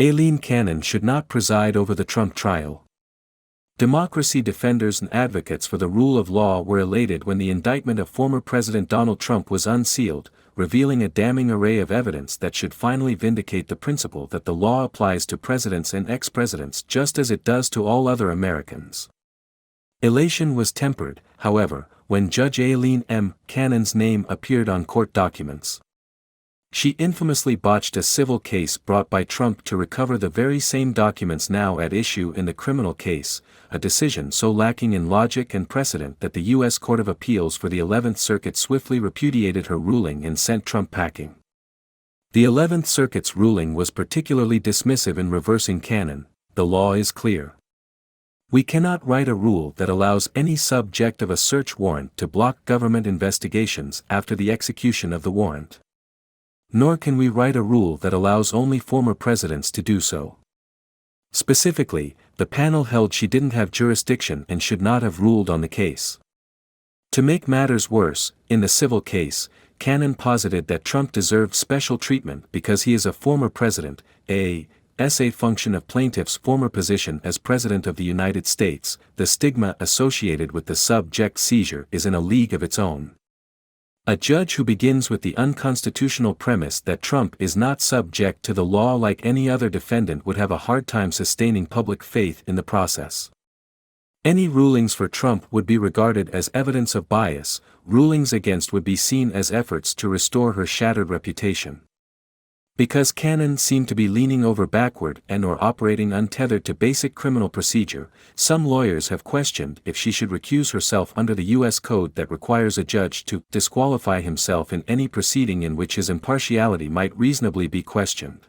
Aileen M should not preside over the Trump trial. Democracy defenders and advocates for the rule of law were elated when the indictment of former President Donald Trump was unsealed, revealing a damning array of evidence that should finally vindicate the principle that the law applies to presidents and ex-presidents just as it does to all other Americans. Elation was tempered, however, when Judge Aileen M.'s name appeared on court documents. She infamously botched a civil case brought by Trump to recover the very same documents now at issue in the criminal case, a decision so lacking in logic and precedent that the U.S. Court of Appeals for the 11th Circuit swiftly repudiated her ruling and sent Trump packing. The 11th Circuit's ruling was particularly dismissive in reversing canon. The law is clear. We cannot write a rule that allows any subject of a search warrant to block government investigations after the execution of the warrant. Nor can we write a rule that allows only former presidents to do so. Specifically, the panel held she didn't have jurisdiction and should not have ruled on the case. To make matters worse, in the civil case, canon posited that Trump deserved special treatment because he is a former president, a function of plaintiff's former position as President of the United States. The stigma associated with the subject seizure is in a league of its own. A judge who begins with the unconstitutional premise that Trump is not subject to the law like any other defendant would have a hard time sustaining public faith in the process. Any rulings for Trump would be regarded as evidence of bias, rulings against would be seen as efforts to restore her shattered reputation. Because canon seemed to be leaning over backward and/or operating untethered to basic criminal procedure, some lawyers have questioned if she should recuse herself under the U.S. Code that requires a judge to disqualify himself in any proceeding in which his impartiality might reasonably be questioned.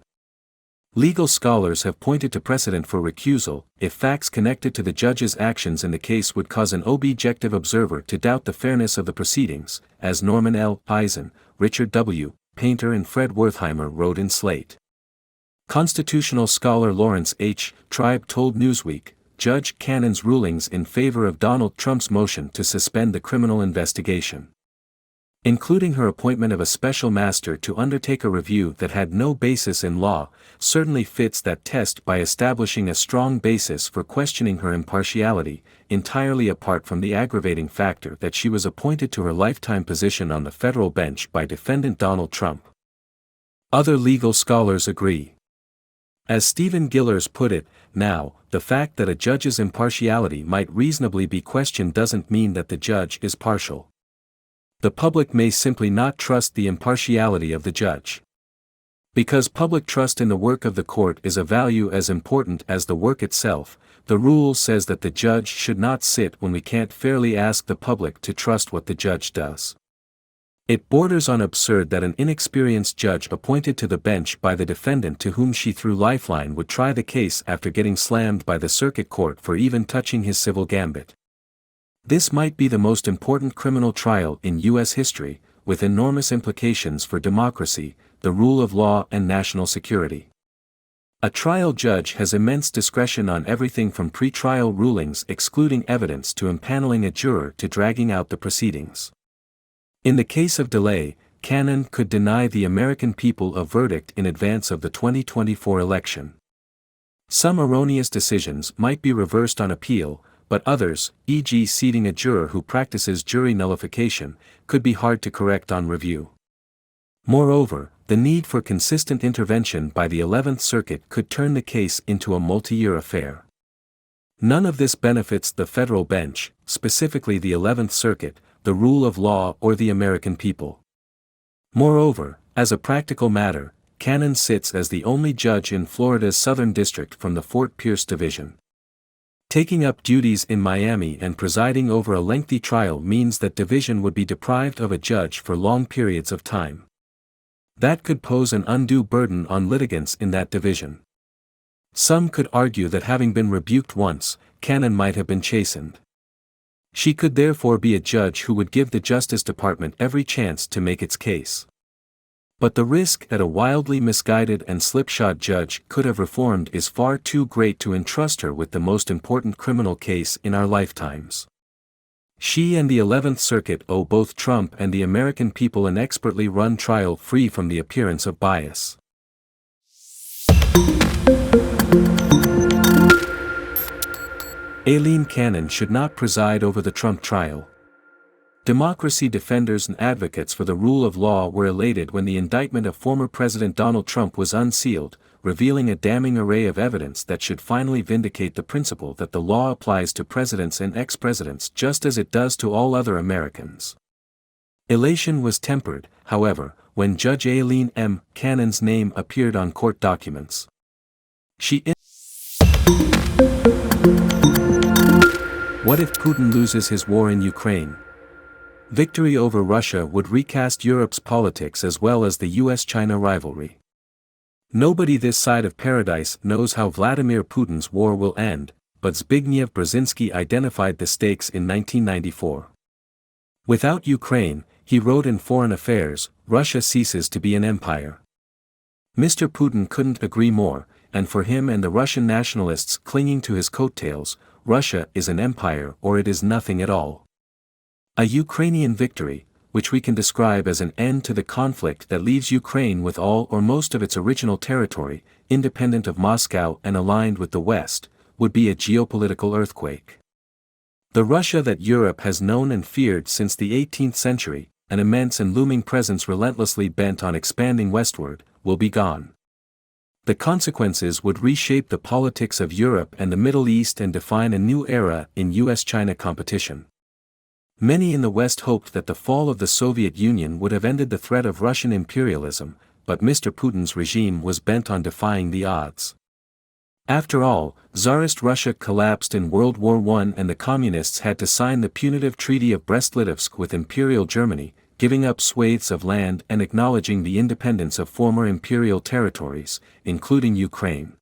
Legal scholars have pointed to precedent for recusal if facts connected to the judge's actions in the case would cause an objective observer to doubt the fairness of the proceedings, as Norman L. Eisen, Richard W. Painter and Fred Wertheimer wrote in Slate. Constitutional scholar Lawrence H. Tribe told Newsweek, Judge Cannon's rulings in favor of Donald Trump's motion to suspend the criminal investigation, including her appointment of a special master to undertake a review that had no basis in law, certainly fits that test by establishing a strong basis for questioning her impartiality, entirely apart from the aggravating factor that she was appointed to her lifetime position on the federal bench by defendant Donald Trump. Other legal scholars agree. As Stephen Gillers put it, now, the fact that a judge's impartiality might reasonably be questioned doesn't mean that the judge is partial. The public may simply not trust the impartiality of the judge. Because public trust in the work of the court is a value as important as the work itself, the rule says that the judge should not sit when we can't fairly ask the public to trust what the judge does. It borders on absurd that an inexperienced judge appointed to the bench by the defendant to whom she threw lifeline would try the case after getting slammed by the circuit court for even touching his civil gambit. This might be the most important criminal trial in U.S. history, with enormous implications for democracy, the rule of law and national security. A trial judge has immense discretion on everything from pre-trial rulings excluding evidence to impaneling a juror to dragging out the proceedings. In the case of delay, canon could deny the American people a verdict in advance of the 2024 election. Some erroneous decisions might be reversed on appeal, but others, e.g. seating a juror who practices jury nullification, could be hard to correct on review. Moreover, the need for consistent intervention by the 11th Circuit could turn the case into a multi-year affair. None of this benefits the federal bench, specifically the 11th Circuit, the rule of law or the American people. Moreover, as a practical matter, Cannon sits as the only judge in Florida's Southern District from the Fort Pierce Division. Taking up duties in Miami and presiding over a lengthy trial means that division would be deprived of a judge for long periods of time. That could pose an undue burden on litigants in that division. Some could argue that having been rebuked once, Cannon might have been chastened. She could therefore be a judge who would give the Justice Department every chance to make its case. But the risk that a wildly misguided and slipshod judge could have reformed is far too great to entrust her with the most important criminal case in our lifetimes. She and the 11th Circuit owe both Trump and the American people an expertly run trial free from the appearance of bias. Aileen M should not preside over the Trump trial. Democracy defenders and advocates for the rule of law were elated when the indictment of former President Donald Trump was unsealed, revealing a damning array of evidence that should finally vindicate the principle that the law applies to presidents and ex-presidents just as it does to all other Americans. Elation was tempered, however, when Judge Aileen M.'s name appeared on court documents. What if Putin loses his war in Ukraine? Victory over Russia would recast Europe's politics as well as the US-China rivalry. Nobody this side of paradise knows how Vladimir Putin's war will end, but Zbigniew Brzezinski identified the stakes in 1994. Without Ukraine, he wrote in Foreign Affairs, Russia ceases to be an empire. Mr. Putin couldn't agree more, and for him and the Russian nationalists clinging to his coattails, Russia is an empire or it is nothing at all. A Ukrainian victory, which we can describe as an end to the conflict that leaves Ukraine with all or most of its original territory, independent of Moscow and aligned with the West, would be a geopolitical earthquake. The Russia that Europe has known and feared since the 18th century, an immense and looming presence relentlessly bent on expanding westward, will be gone. The consequences would reshape the politics of Europe and the Middle East and define a new era in US-China competition. Many in the West hoped that the fall of the Soviet Union would have ended the threat of Russian imperialism, but Mr. Putin's regime was bent on defying the odds. After all, Tsarist Russia collapsed in World War I and the Communists had to sign the punitive Treaty of Brest-Litovsk with Imperial Germany, giving up swathes of land and acknowledging the independence of former imperial territories, including Ukraine.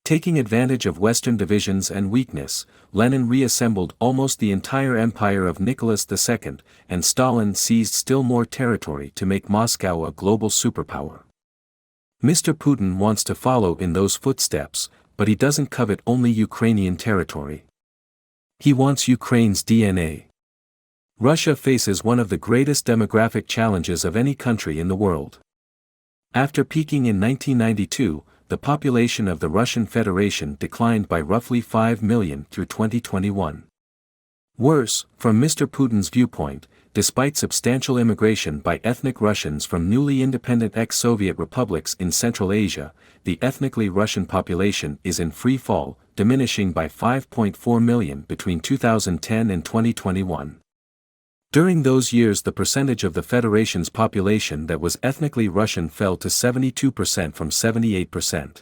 Taking advantage of Western divisions and weakness, Lenin reassembled almost the entire empire of Nicholas II, and Stalin seized still more territory to make Moscow a global superpower. Mr. Putin wants to follow in those footsteps, but he doesn't covet only Ukrainian territory. He wants Ukraine's DNA. Russia faces one of the greatest demographic challenges of any country in the world. After peaking in 1992, the population of the Russian Federation declined by roughly 5 million through 2021. Worse, from Mr. Putin's viewpoint, despite substantial immigration by ethnic Russians from newly independent ex-Soviet republics in Central Asia, the ethnically Russian population is in free fall, diminishing by 5.4 million between 2010 and 2021. During those years the percentage of the Federation's population that was ethnically Russian fell to 72% from 78%.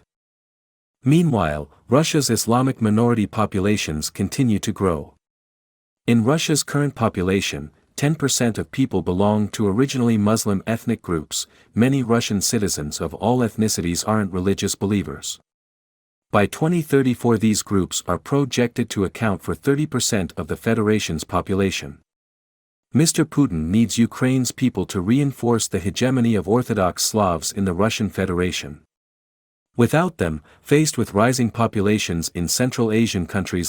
Meanwhile, Russia's Islamic minority populations continue to grow. In Russia's current population, 10% of people belong to originally Muslim ethnic groups. Many Russian citizens of all ethnicities aren't religious believers. By 2034 these groups are projected to account for 30% of the Federation's population. Mr. Putin needs Ukraine's people to reinforce the hegemony of Orthodox Slavs in the Russian Federation. Without them, faced with rising populations in Central Asian countries